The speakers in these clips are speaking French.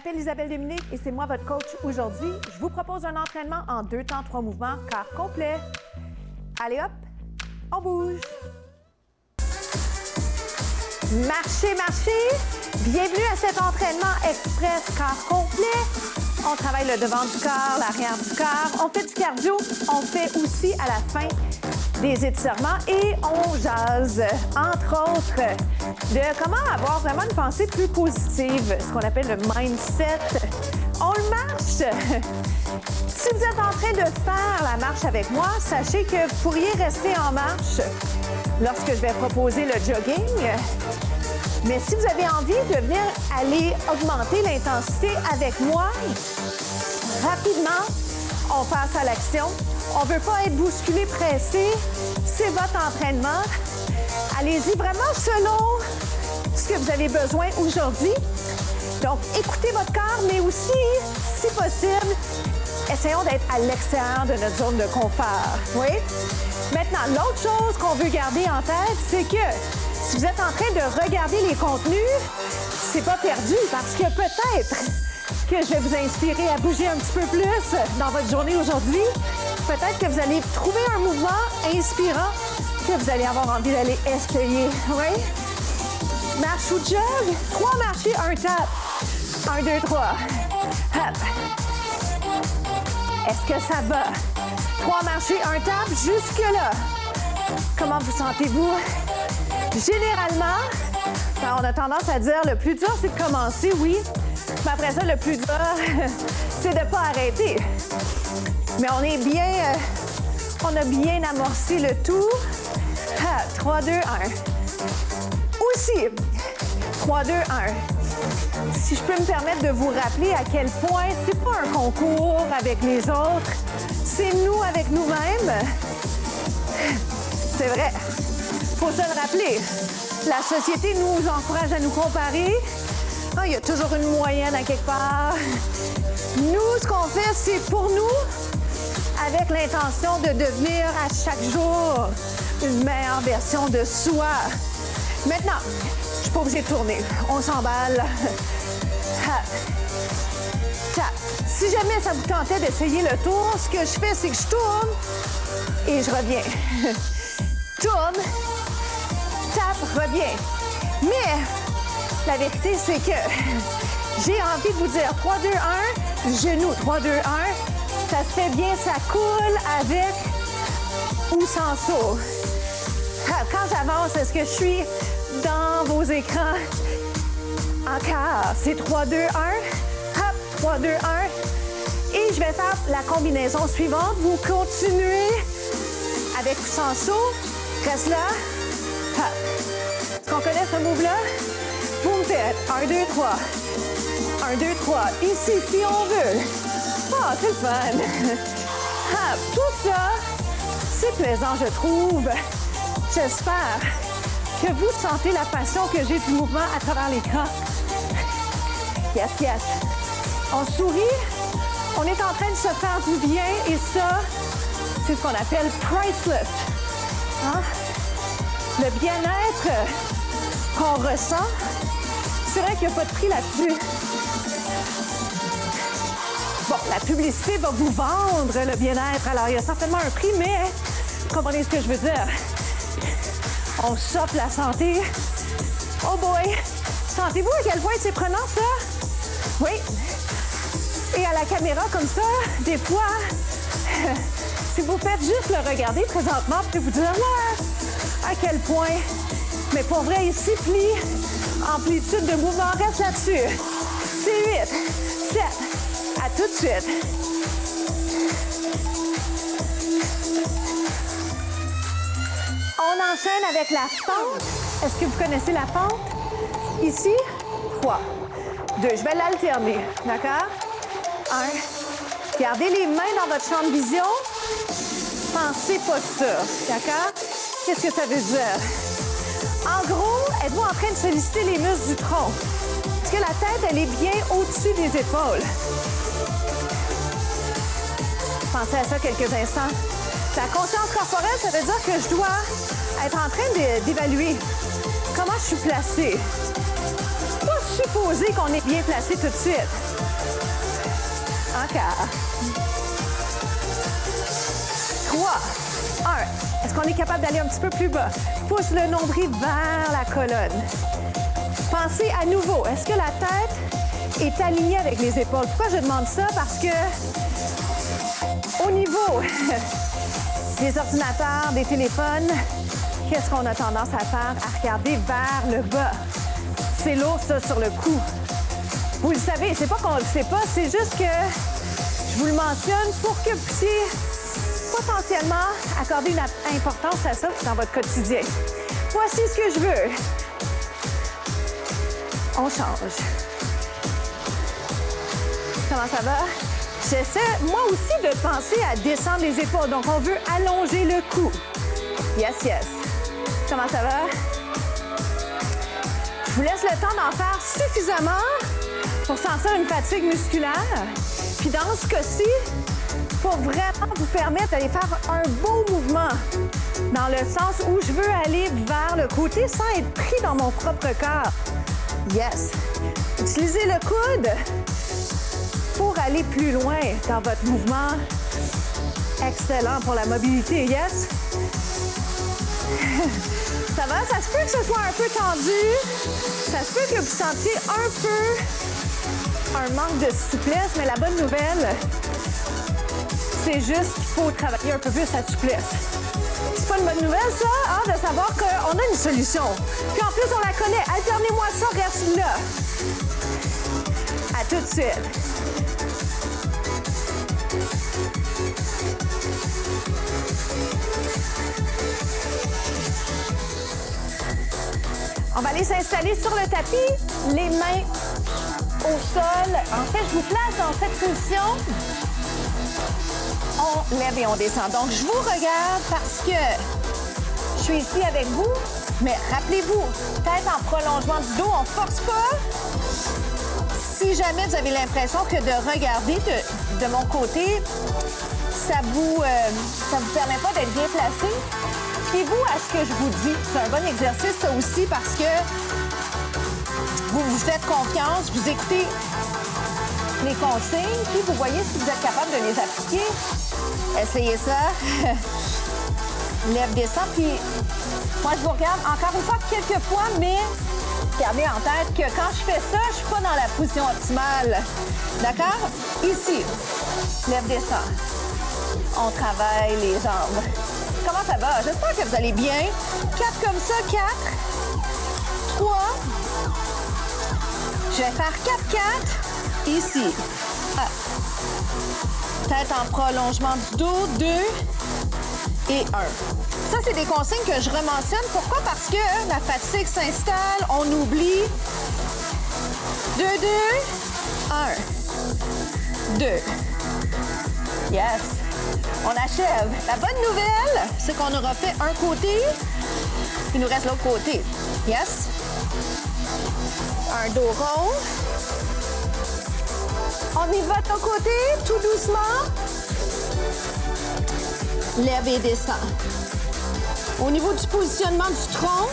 m'appelle Isabelle Dominique et c'est moi votre coach aujourd'hui. Je vous propose un entraînement en 2 temps, 3 mouvements, corps complet. Allez hop, on bouge. Marchez, marchez. Bienvenue à cet entraînement express corps complet. On travaille le devant du corps, l'arrière du corps. On fait du cardio. On fait aussi à la fin des étirements et on jase, entre autres, de comment avoir vraiment une pensée plus positive, ce qu'on appelle le mindset. On le marche. Si vous êtes en train de faire la marche avec moi, sachez que vous pourriez rester en marche lorsque je vais proposer le jogging. Mais si vous avez envie de venir aller augmenter l'intensité avec moi, rapidement, on passe à l'action. On ne veut pas être bousculé, pressé. C'est votre entraînement. Allez-y vraiment selon ce que vous avez besoin aujourd'hui. Donc, écoutez votre corps, mais aussi, si possible, essayons d'être à l'extérieur de notre zone de confort. Oui? Maintenant, l'autre chose qu'on veut garder en tête, c'est que si vous êtes en train de regarder les contenus, c'est pas perdu parce que peut-être que je vais vous inspirer à bouger un petit peu plus dans votre journée aujourd'hui. Peut-être que vous allez trouver un mouvement inspirant que vous allez avoir envie d'aller essayer. Oui? Marche ou jog, 3 marchés, 1 tap. 1, 2, 3. Hop. Est-ce que ça va? 3 marchés, 1 tap, jusque-là. Comment vous sentez-vous? Généralement, on a tendance à dire le plus dur, c'est de commencer, oui. Mais après ça, le plus dur, c'est de ne pas arrêter. Mais on est bien, on a bien amorcé le tout. 3, 2, 1. Aussi, 3, 2, 1. Si je peux me permettre de vous rappeler à quel point c'est pas un concours avec les autres, c'est nous avec nous-mêmes. C'est vrai, faut se le rappeler. La société nous encourage à nous comparer. Oh, il y a toujours une moyenne à quelque part. Nous, ce qu'on fait, c'est pour nous, avec l'intention de devenir à chaque jour une meilleure version de soi. Maintenant, je suis pas obligée de tourner. On s'emballe. Si jamais ça vous tentait d'essayer le tour, ce que je fais, c'est que je tourne et je reviens. Tourne, tape, reviens. Mais la vérité, c'est que j'ai envie de vous dire 3, 2, 1, genou, 3, 2, 1. Ça se fait bien, ça coule avec ou sans saut. Quand j'avance, est-ce que je suis dans vos écrans? Encore, c'est 3, 2, 1. Hop, 3, 2, 1. Et je vais faire la combinaison suivante. Vous continuez avec ou sans saut. Reste là. Hop. Est-ce qu'on connaît ce move-là? Vous me faites 1, 2, 3. 1, 2, 3. Ici, si on veut. Oh, c'est le fun. Hop. Tout ça, c'est plaisant, je trouve. J'espère que vous sentez la passion que j'ai du mouvement à travers l'écran. Yes, yes. On sourit. On est en train de se faire du bien et ça, c'est ce qu'on appelle priceless. Hein? Le bien-être qu'on ressent, c'est vrai qu'il n'y a pas de prix là-dessus. Bon, la publicité va vous vendre le bien-être, alors il y a certainement un prix, mais vous comprenez ce que je veux dire. On s'offre la santé. Oh boy! Sentez-vous à quel point c'est prenant, ça? Oui. Et à la caméra, comme ça, des fois, si vous faites juste le regarder présentement, vous pouvez vous dire, ouais, à quel point. Mais pour vrai, ici, pli, amplitude de mouvement, reste là-dessus. C'est 8, 7, à tout de suite. On enchaîne avec la fente. Est-ce que vous connaissez la fente? Ici, 3, 2. Je vais l'alterner, d'accord? 1. Gardez les mains dans votre champ de vision. Pensez pas ça, d'accord? Qu'est-ce que ça veut dire? En gros, êtes-vous en train de solliciter les muscles du tronc? Est-ce que la tête, elle est bien au-dessus des épaules? Pensez à ça quelques instants. La conscience corporelle, ça veut dire que je dois être en train d'évaluer comment je suis placée. Pas supposer qu'on est bien placé tout de suite. Encore. 3, 1. Est-ce qu'on est capable d'aller un petit peu plus bas? Pousse le nombril vers la colonne. Pensez à nouveau, est-ce que la tête est alignée avec les épaules? Pourquoi je demande ça? Parce que au niveau des ordinateurs, des téléphones, qu'est-ce qu'on a tendance à faire? À regarder vers le bas. C'est lourd, ça, sur le cou. Vous le savez, c'est pas qu'on le sait pas, c'est juste que je vous le mentionne pour que vous puissiez potentiellement accorder une importance à ça dans votre quotidien. Voici ce que je veux. On change. Comment ça va? J'essaie, moi aussi, de penser à descendre les épaules. Donc, on veut allonger le cou. Yes, yes. Comment ça va? Je vous laisse le temps d'en faire suffisamment pour sentir une fatigue musculaire. Puis dans ce cas-ci, pour vraiment vous permettre d'aller faire un beau mouvement dans le sens où je veux aller vers le côté sans être pris dans mon propre corps. Yes. Utilisez le coude pour aller plus loin dans votre mouvement. Excellent pour la mobilité, yes? Ça va? Ça se peut que ce soit un peu tendu. Ça se peut que vous sentiez un peu un manque de souplesse, mais la bonne nouvelle, c'est juste qu'il faut travailler un peu plus la souplesse. C'est pas une bonne nouvelle, ça, hein, de savoir qu'on a une solution. Puis en plus, on la connaît. Alternez-moi ça, reste là. À tout de suite. On va aller s'installer sur le tapis, les mains au sol. En fait, je vous place dans cette position. On lève et on descend. Donc, je vous regarde parce que je suis ici avec vous, mais rappelez-vous, tête en prolongement du dos, on ne force pas. Si jamais vous avez l'impression que de regarder de mon côté, ça vous permet pas d'être bien placé, fiez-vous à ce que je vous dis. C'est un bon exercice, ça aussi, parce que vous vous faites confiance, vous écoutez les consignes, puis vous voyez si vous êtes capable de les appliquer. Essayez ça. Lève, descend, puis moi, je vous regarde encore une fois quelques fois, mais gardez en tête que quand je fais ça, je suis pas dans la position optimale. D'accord? Ici, lève, descend. On travaille les jambes. Comment ça va? J'espère que vous allez bien. 4 comme ça, 4, 3. Je vais faire 4, 4. Ici. Ah. Tête en prolongement du dos. 2 et 1. Ça, c'est des consignes que je rementionne. Pourquoi? Parce que la fatigue s'installe, on oublie. 2, 2, 1, 2. Yes. On achève. La bonne nouvelle, c'est qu'on aura fait un côté. Il nous reste l'autre côté. Yes. Un dos rond. On y va de ton côté, tout doucement. Lève et descend. Au niveau du positionnement du tronc,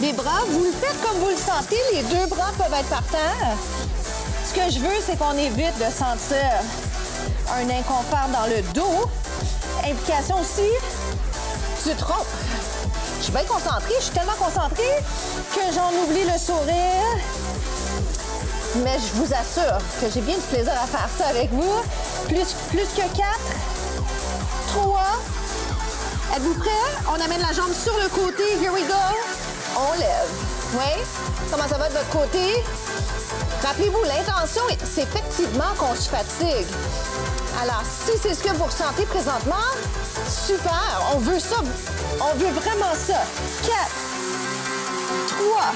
des bras, vous le faites comme vous le sentez. Les 2 bras peuvent être par terre. Ce que je veux, c'est qu'on évite de sentir un inconfort dans le dos. Implication aussi du tronc. Je suis bien concentrée, je suis tellement concentrée que j'en oublie le sourire. Mais je vous assure que j'ai bien du plaisir à faire ça avec vous. Plus que 4, 3. Êtes-vous prêts? On amène la jambe sur le côté. Here we go. On lève. Oui? Comment ça va de votre côté? Rappelez-vous, l'intention, c'est effectivement qu'on se fatigue. Alors, si c'est ce que vous ressentez présentement, super, on veut ça. On veut vraiment ça. 4, 3.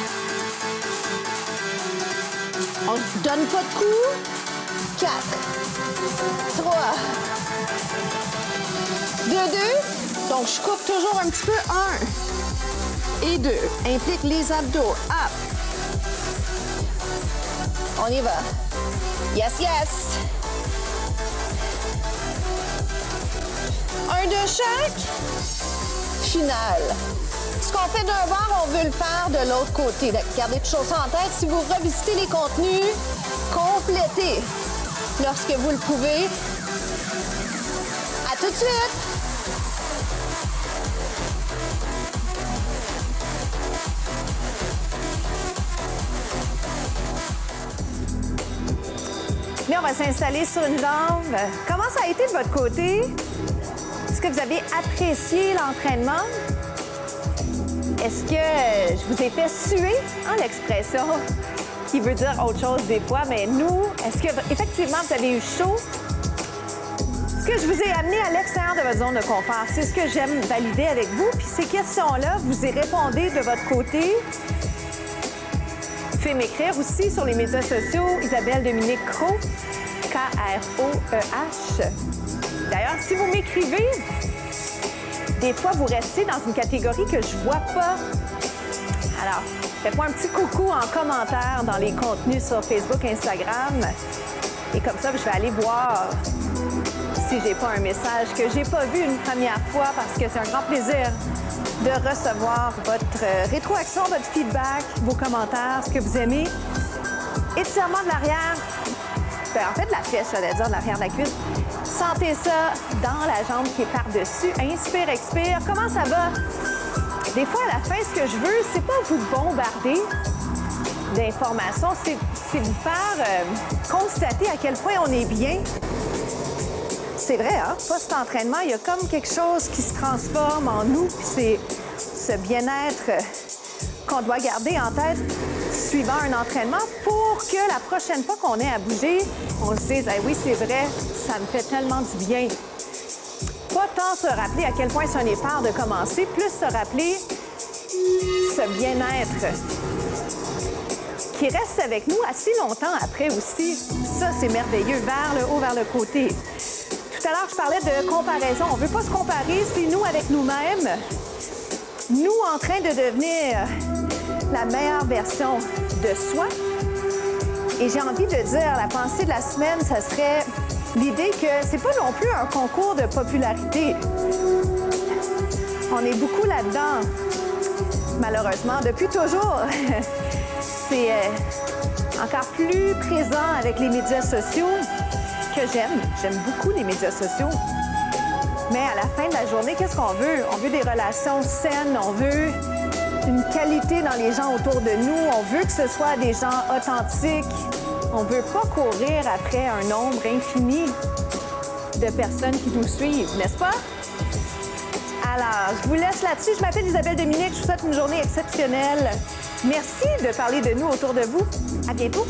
On ne donne pas de coup. 4, 3, 2, 2. Donc, je coupe toujours un petit peu. 1 et 2. Implique les abdos. Up. On y va. Yes, yes. Un de chaque. Final. Ce qu'on fait d'un bord, on veut le faire de l'autre côté. Gardez toujours ça en tête. Si vous revisitez les contenus, complétez. lorsque vous le pouvez. À tout de suite! Là, on va s'installer sur une jambe. Comment ça a été de votre côté? Est-ce que vous avez apprécié l'entraînement? Est-ce que je vous ai fait suer, l'expression qui veut dire autre chose des fois, mais nous, est-ce que effectivement vous avez eu chaud? Ce que je vous ai amené à l'extérieur de votre zone de confort, c'est ce que j'aime valider avec vous. Puis ces questions-là, vous y répondez de votre côté. Vous pouvez m'écrire aussi sur les médias sociaux, Isabelle Dominique Crowe, K-R-O-E-H. D'ailleurs, si vous m'écrivez, des fois, vous restez dans une catégorie que je vois pas. Alors, faites-moi un petit coucou en commentaire dans les contenus sur Facebook, Instagram. Et comme ça, je vais aller voir si j'ai pas un message que j'ai pas vu une première fois, parce que c'est un grand plaisir de recevoir votre rétroaction, votre feedback, vos commentaires, ce que vous aimez. Étirement de l'arrière. En fait, de la fesse, j'allais dire, de l'arrière de la cuisse. Sentez ça dans la jambe qui est par-dessus. Inspire, expire. Comment ça va? Des fois, à la fin, ce que je veux, c'est pas vous bombarder d'informations, c'est vous faire constater à quel point on est bien. C'est vrai, hein? Post-entraînement, il y a comme quelque chose qui se transforme en nous, puis c'est ce bien-être qu'on doit garder en tête suivant un entraînement pour que la prochaine fois qu'on ait à bouger, on se dise « oui, c'est vrai, ça me fait tellement du bien ». Pas tant se rappeler à quel point c'est un effort de commencer, plus se rappeler ce bien-être qui reste avec nous assez longtemps après aussi. Ça, c'est merveilleux, vers le haut, vers le côté. Tout à l'heure, je parlais de comparaison. On ne veut pas se comparer, c'est nous avec nous-mêmes. Nous en train de devenir la meilleure version de soi. Et j'ai envie de dire, la pensée de la semaine, ça serait l'idée que c'est pas non plus un concours de popularité. On est beaucoup là-dedans, malheureusement, depuis toujours. C'est encore plus présent avec les médias sociaux que j'aime. J'aime beaucoup les médias sociaux. Mais à la fin de la journée, qu'est-ce qu'on veut? On veut des relations saines, on veut une qualité dans les gens autour de nous, on veut que ce soit des gens authentiques. On ne veut pas courir après un nombre infini de personnes qui nous suivent, n'est-ce pas? Alors, je vous laisse là-dessus. Je m'appelle Isabelle Dominique. Je vous souhaite une journée exceptionnelle. Merci de parler de nous autour de vous. À bientôt.